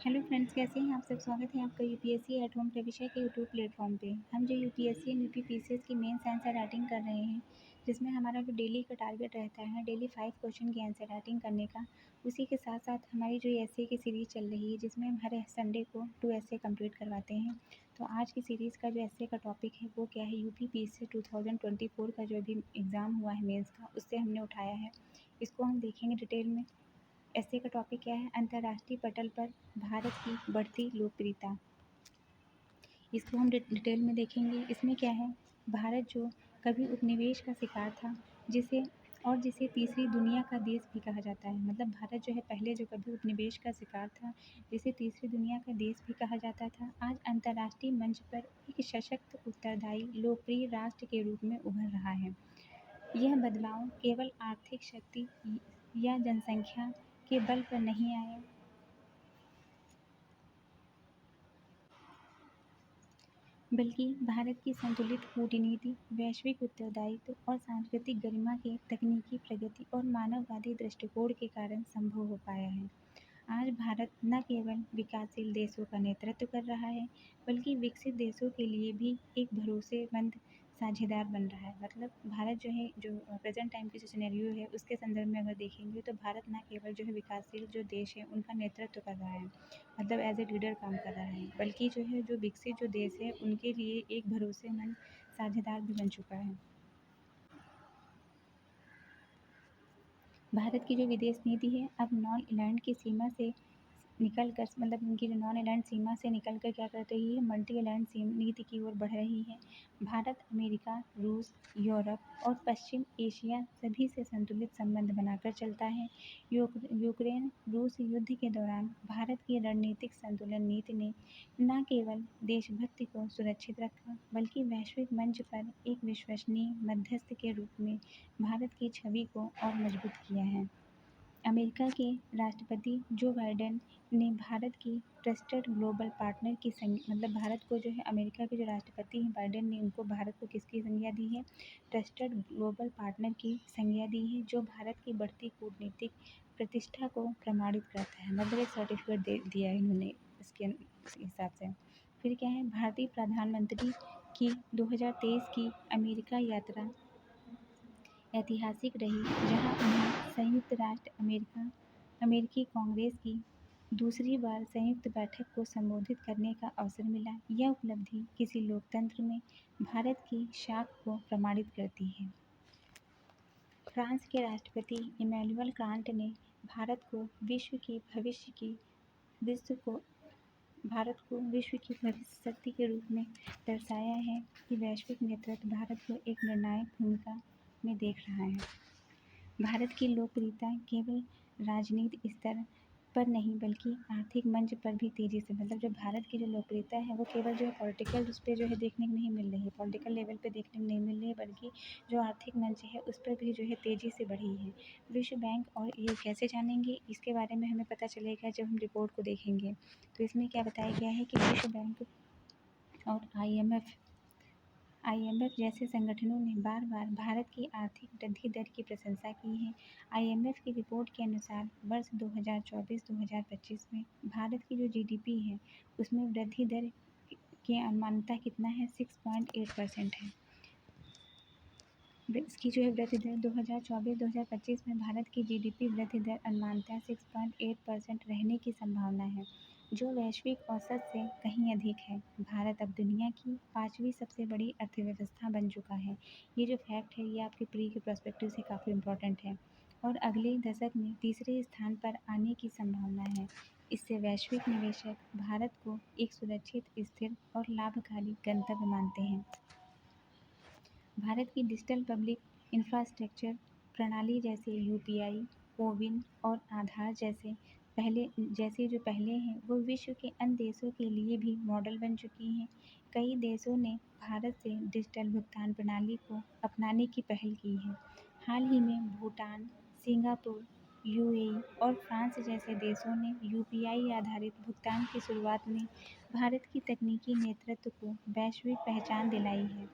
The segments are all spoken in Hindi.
हेलो फ्रेंड्स, कैसे हैं आप सब। स्वागत है आपका यूपीएससी एट होम प्रविष्या के यूट्यूब प्लेटफॉर्म पे। हम जो यूपीएससी एंड यूपीपीसीएस की मेंस आंसर राइटिंग कर रहे हैं, जिसमें हमारा जो डेली का टारगेट रहता है डेली 5 क्वेश्चन की आंसर राइटिंग करने का। उसी के साथ साथ हमारी जो एसए की सीरीज़ चल रही है, जिसमें हम हर संडे को 2 एसए कंप्लीट करवाते हैं। तो आज की सीरीज़ का जो एसए का टॉपिक है वो क्या है, यूपीपीसीएस 2024 का जो अभी एग्ज़ाम हुआ है मेंस का, उससे हमने उठाया है। इसको हम देखेंगे डिटेल में। ऐसे का टॉपिक क्या है, अंतर्राष्ट्रीय पटल पर भारत की बढ़ती लोकप्रियता। इसको हम डिटेल में देखेंगे। इसमें क्या है, भारत जो कभी उपनिवेश का शिकार था, जिसे तीसरी दुनिया का देश भी कहा जाता है। मतलब भारत जो है पहले जो कभी उपनिवेश का शिकार था, जिसे तीसरी दुनिया का देश भी कहा जाता था, आज अंतर्राष्ट्रीय मंच पर एक सशक्त, उत्तरदायी, लोकप्रिय राष्ट्र के रूप में उभर रहा है। यह बदलाव केवल आर्थिक शक्ति या जनसंख्या के बल पर नहीं आए, बल्कि भारत की संतुलित कूटनीति, वैश्विक उत्तरदायित्व और सांस्कृतिक गरिमा के तकनीकी प्रगति और मानववादी दृष्टिकोण के कारण संभव हो पाया है। आज भारत न केवल विकासशील देशों का नेतृत्व कर रहा है, बल्कि विकसित देशों के लिए भी एक भरोसेमंद साझेदार बन रहा है। मतलब भारत जो है, जो प्रेजेंट टाइम की जो सिनेरियो है, उसके संदर्भ में अगर देखेंगे तो भारत न केवल जो है विकासशील जो देश है उनका नेतृत्व कर रहा है, मतलब एज ए लीडर काम कर रहा है, बल्कि जो है जो विकसित जो देश है उनके लिए एक भरोसेमंद साझेदार भी बन चुका है। भारत की जो विदेश नीति है अब नॉन अलाइंड की सीमा से निकल कर, मतलब उनकी जो नॉन अलाइंड सीमा से निकल कर क्या कर रही है, मल्टी अलाइंड नीति की ओर बढ़ रही है। भारत अमेरिका, रूस, यूरोप और पश्चिम एशिया सभी से संतुलित संबंध बनाकर चलता है। यूक्रेन रूस युद्ध के दौरान भारत की रणनीतिक संतुलन नीति ने न केवल देशभक्ति को सुरक्षित रखा, बल्कि वैश्विक मंच पर एक विश्वसनीय मध्यस्थ के रूप में भारत की छवि को और मजबूत किया है। अमेरिका के राष्ट्रपति जो बाइडेन ने भारत की ट्रस्टेड ग्लोबल पार्टनर की मतलब भारत को जो है, अमेरिका के जो राष्ट्रपति हैं बाइडेन ने उनको भारत को किसकी संज्ञा दी है, ट्रस्टेड ग्लोबल पार्टनर की संज्ञा दी है, जो भारत की बढ़ती कूटनीतिक प्रतिष्ठा को प्रमाणित करता है। मतलब एक सर्टिफिकेट दिया है इन्होंने इसके हिसाब से। फिर क्या है, भारतीय प्रधानमंत्री की 2023 की अमेरिका यात्रा ऐतिहासिक रही, जहां उन्हें संयुक्त राष्ट्र अमेरिकी कांग्रेस की दूसरी बार संयुक्त बैठक को संबोधित करने का अवसर मिला। यह उपलब्धि किसी लोकतंत्र में भारत की साख को प्रमाणित करती है। फ्रांस के राष्ट्रपति इमैनुअल कांट ने विश्व को भारत को विश्व की भविष्य शक्ति के रूप में दर्शाया है कि वैश्विक नेतृत्व भारत को एक निर्णायक भूमिका में देख रहा है। भारत की लोकप्रियता केवल राजनीतिक स्तर पर नहीं, बल्कि आर्थिक मंच पर भी तेज़ी से, मतलब जो भारत की जो लोकप्रियता है वो केवल जो है पॉलिटिकल उस पर जो है देखने को नहीं मिल रही है, पॉलिटिकल लेवल पे देखने को नहीं मिल रही है, बल्कि जो आर्थिक मंच है उस पर भी जो है तेज़ी से बढ़ी है। विश्व बैंक, और ये कैसे जानेंगे, इसके बारे में हमें पता चलेगा जब हम रिपोर्ट को देखेंगे। तो इसमें क्या बताया गया है कि विश्व बैंक और आईएमएफ जैसे संगठनों ने बार बार भारत की आर्थिक वृद्धि दर की प्रशंसा की है। आईएमएफ की रिपोर्ट के अनुसार वर्ष 2024-2025 में भारत की जो जीडीपी है उसमें वृद्धि दर की अनुमानता कितना है, 6.8% है। इसकी जो है वृद्धि दर 2024-2025 में भारत की जीडीपी वृद्धि दर अनुमानतः 6.8% रहने की संभावना है, जो वैश्विक औसत से कहीं अधिक है। भारत अब दुनिया की 5वीं सबसे बड़ी अर्थव्यवस्था बन चुका है। ये जो फैक्ट है ये आपके प्री के पर्सपेक्टिव से काफ़ी इम्पोर्टेंट है, और अगले दशक में तीसरे स्थान पर आने की संभावना है। इससे वैश्विक निवेशक भारत को एक सुरक्षित, स्थिर और लाभकारी गंतव्य मानते हैं। भारत की डिजिटल पब्लिक इंफ्रास्ट्रक्चर प्रणाली जैसे यूपीआई, कोविन और आधार जैसे जो पहले हैं, वो विश्व के अन्य देशों के लिए भी मॉडल बन चुकी हैं। कई देशों ने भारत से डिजिटल भुगतान प्रणाली को अपनाने की पहल की है। हाल ही में भूटान, सिंगापुर, यूएई और फ्रांस जैसे देशों ने यूपीआई आधारित भुगतान की शुरुआत में भारत की तकनीकी नेतृत्व को वैश्विक पहचान दिलाई है।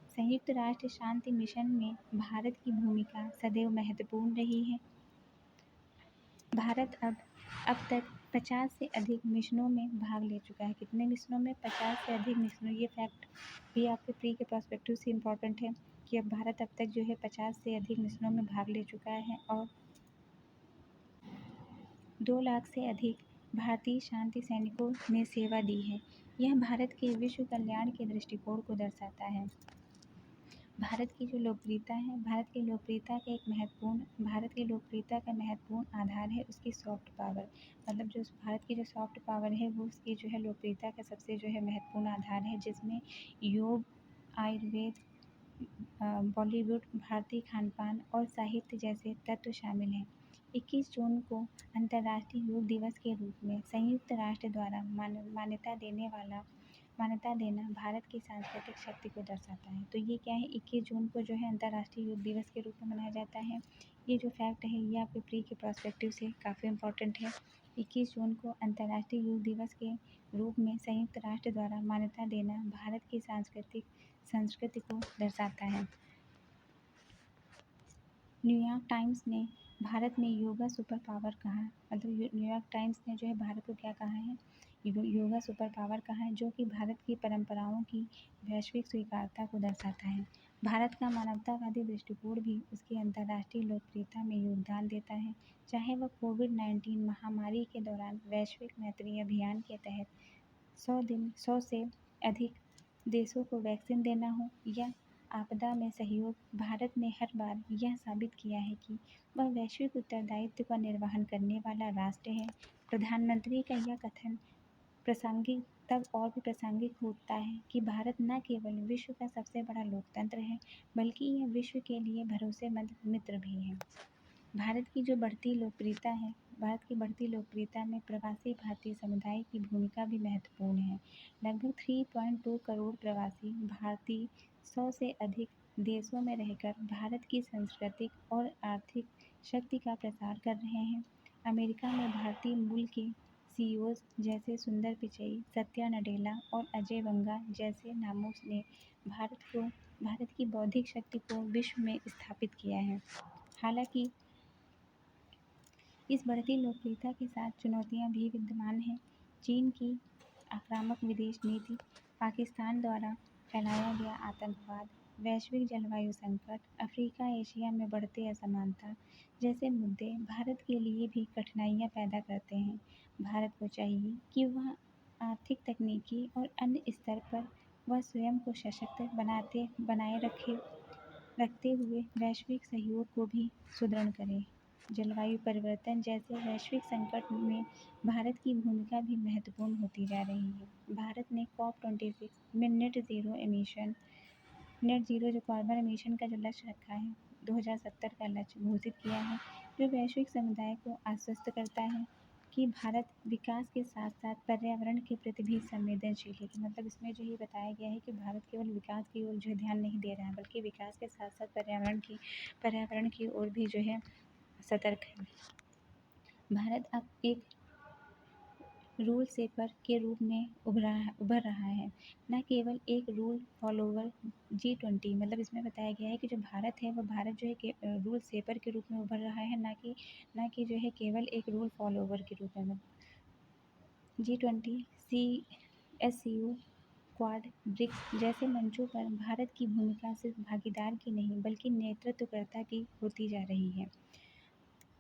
संयुक्त राष्ट्र शांति मिशन में भारत की भूमिका सदैव महत्वपूर्ण रही है। भारत अब तक 50 से अधिक मिशनों में भाग ले चुका है। कितने मिशनों में? 50 से अधिक मिशनों। ये फैक्ट भी आपके प्री के पर्सपेक्टिव से इम्पॉर्टेंट है कि अब भारत अब तक जो है 50 से अधिक मिशनों में भाग ले चुका है और 2 लाख से अधिक भारतीय शांति सैनिकों ने सेवा दी है। यह भारत के विश्व कल्याण के दृष्टिकोण को दर्शाता है। भारत की जो लोकप्रियता है, भारत की लोकप्रियता का महत्वपूर्ण आधार है उसकी सॉफ्ट पावर। मतलब जो भारत की जो सॉफ्ट पावर है वो उसकी जो है लोकप्रियता का सबसे जो है महत्वपूर्ण आधार है, जिसमें योग, आयुर्वेद, बॉलीवुड, भारतीय खान-पान और साहित्य जैसे तत्व शामिल हैं। 21 जून को अंतर्राष्ट्रीय योग दिवस के रूप में संयुक्त राष्ट्र द्वारा मान्यता देना भारत की सांस्कृतिक शक्ति को दर्शाता है। तो ये क्या है, 21 जून को जो है अंतर्राष्ट्रीय योग दिवस के रूप में मनाया जाता है। ये जो फैक्ट है ये आपके प्री के पर्सपेक्टिव से काफ़ी इम्पोर्टेंट है। 21 जून को अंतर्राष्ट्रीय योग दिवस के रूप में संयुक्त राष्ट्र द्वारा मान्यता देना भारत की संस्कृति को दर्शाता है। न्यूयॉर्क टाइम्स ने भारत में योगा सुपर पावर कहा। मतलब न्यूयॉर्क टाइम्स ने जो है भारत को क्या कहा है, योगा सुपर पावर कहा है, जो कि भारत की परंपराओं की वैश्विक स्वीकार्यता को दर्शाता है। भारत का मानवतावादी दृष्टिकोण भी उसकी अंतर्राष्ट्रीय लोकप्रियता में योगदान देता है, चाहे वह कोविड-19 महामारी के दौरान वैश्विक मैत्री अभियान के तहत 100 से अधिक देशों को वैक्सीन देना हो या आपदा में सहयोग। भारत ने हर बार यह साबित किया है कि वह वैश्विक उत्तरदायित्व का निर्वहन करने वाला राष्ट्र है। प्रधानमंत्री का यह कथन प्रासंगिक तब और भी प्रासंगिक होता है कि भारत न केवल विश्व का सबसे बड़ा लोकतंत्र है, बल्कि यह विश्व के लिए भरोसेमंद मित्र भी है। भारत की बढ़ती लोकप्रियता में प्रवासी भारतीय समुदाय की भूमिका भी महत्वपूर्ण है। लगभग 3.2 करोड़ प्रवासी भारतीय 100 से अधिक देशों में रहकर भारत की सांस्कृतिक और आर्थिक शक्ति का प्रसार कर रहे हैं। अमेरिका में भारतीय मूल के सीईओज जैसे सुंदर पिचई, सत्या नडेला और अजय बंगा जैसे नामों ने भारत की बौद्धिक शक्ति को विश्व में स्थापित किया है। हालांकि इस बढ़ती लोकप्रियता के साथ चुनौतियां भी विद्यमान हैं। चीन की आक्रामक विदेश नीति, पाकिस्तान द्वारा फैलाया गया आतंकवाद, वैश्विक जलवायु संकट, अफ्रीका एशिया में बढ़ते असमानता जैसे मुद्दे भारत के लिए भी कठिनाइयां पैदा करते हैं। भारत को चाहिए कि वह आर्थिक, तकनीकी और अन्य स्तर पर वह स्वयं को सशक्त बनाए रखते हुए वैश्विक सहयोग को भी सुदृढ़ करें। जलवायु परिवर्तन जैसे वैश्विक संकट में भारत की भूमिका भी महत्वपूर्ण होती जा रही है। भारत ने COP26 में नेट ज़ीरो जो कार्बन एमिशन का जो लक्ष्य रखा है, 2070 का लक्ष्य घोषित किया है, जो वैश्विक समुदाय को आश्वस्त करता है कि भारत विकास के साथ साथ पर्यावरण के प्रति भी संवेदनशील है। कि मतलब इसमें जो ये बताया गया है कि भारत केवल विकास की ओर जो है ध्यान नहीं दे रहा है, बल्कि विकास के साथ साथ पर्यावरण की ओर भी जो है सतर्क है। भारत अब एक रूल सेपर के रूप में उभर रहा है, न केवल एक रूल फॉलोवर। G20 मतलब इसमें बताया गया है कि जो भारत है वो भारत जो है कि रूल सेपर के रूप में उभर रहा है, न कि जो है केवल एक रूल फॉलोवर के रूप में। G20, SCO, क्वाड, ब्रिक्स जैसे मंचों पर भारत की भूमिका सिर्फ भागीदार की नहीं बल्कि नेतृत्वकर्ता की होती जा रही है।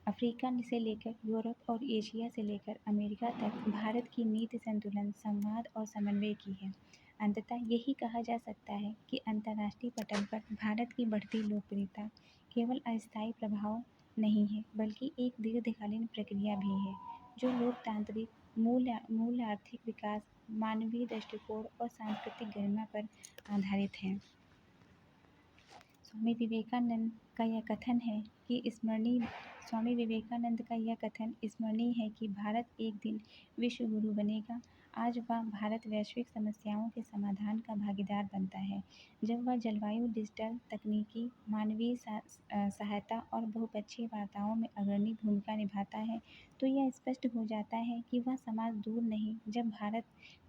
अफ्रीका से लेकर यूरोप और एशिया से लेकर अमेरिका तक भारत की नीति संतुलन, संवाद और समन्वय की है। अंततः यही कहा जा सकता है कि अंतर्राष्ट्रीय पटल पर भारत की बढ़ती लोकप्रियता केवल अस्थायी प्रभाव नहीं है, बल्कि एक दीर्घकालीन प्रक्रिया भी है, जो लोकतांत्रिक मूल आर्थिक विकास, मानवीय दृष्टिकोण और सांस्कृतिक गरिमा पर आधारित है। स्वामी विवेकानंद का यह कथन स्मरणीय है कि भारत एक दिन विश्व गुरु बनेगा। आज वह भारत वैश्विक समस्याओं के समाधान का भागीदार बनता है। जब वह जलवायु, डिजिटल तकनीकी, मानवीय सहायता और बहुपक्षीय वार्ताओं में अग्रणी भूमिका निभाता है, तो यह स्पष्ट हो जाता है कि वह समाज दूर नहीं, जब भारत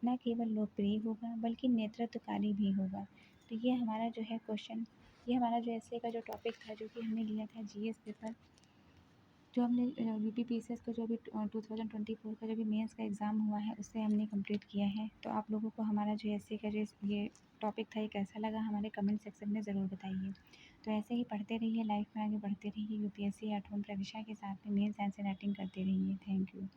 न केवल लोकप्रिय होगा बल्कि नेतृत्वकारी भी होगा। तो ये हमारा जो है क्वेश्चन, ये हमारा जो ऐसे का जो टॉपिक था, जो कि हमने लिया था GS पेपर जो हमने यूपीपीसीएस का जो अभी 2024 का जो भी मेंस का एग्ज़ाम हुआ है उससे हमने कंप्लीट किया है। तो आप लोगों को हमारा जो एसए का जो ये टॉपिक था ये कैसा लगा हमारे कमेंट सेक्शन में ज़रूर बताइए। तो ऐसे ही पढ़ते रहिए, लाइफ में आगे बढ़ते रहिए, यूपीएससी 8वां प्रविष्टा के साथ में मेंस एंड राइटिंग करते रहिए। Thank you.